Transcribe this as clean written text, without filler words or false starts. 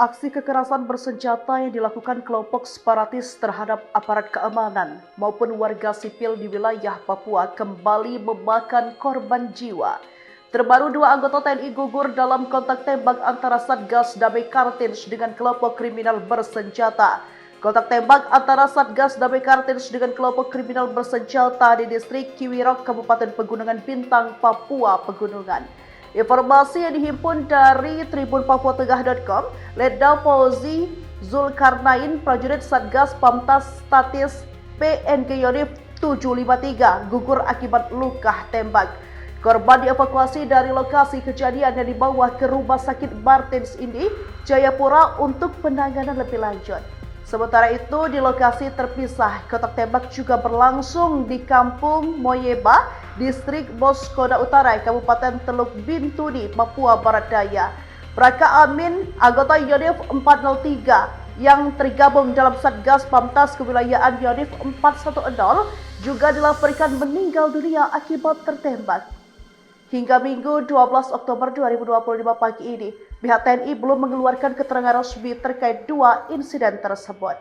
Aksi kekerasan bersenjata yang dilakukan kelompok separatis terhadap aparat keamanan maupun warga sipil di wilayah Papua kembali memakan korban jiwa. Terbaru 2 anggota TNI gugur dalam kontak tembak antara Satgas Damai Kartins dengan kelompok kriminal bersenjata. Kontak tembak antara Satgas Damai Kartins dengan kelompok kriminal bersenjata di distrik Kiwirok, Kabupaten Pegunungan Bintang, Papua Pegunungan. Informasi yang dihimpun dari tribunpapuatengah.com, Letda Fauzi Zulkarnain, prajurit Satgas Pamtas Statis PNG Yonif 753, gugur akibat luka tembak. Korban dievakuasi dari lokasi kejadian dan dibawa ke Rumah Sakit Martins Indi, Jayapura untuk penanganan lebih lanjut. Sementara itu, di lokasi terpisah, kontak tembak juga berlangsung di Kampung Moyeba, Distrik Boskoda Utara, Kabupaten Teluk Bintuni, Papua Barat Daya. Braka Amin, anggota Yonif 403 yang tergabung dalam Satgas Pamtas Kewilayaan Yonif 410 juga dilaporkan meninggal dunia akibat tertembak. Hingga Minggu 12 Oktober 2025 pagi ini, pihak TNI belum mengeluarkan keterangan resmi terkait 2 insiden tersebut.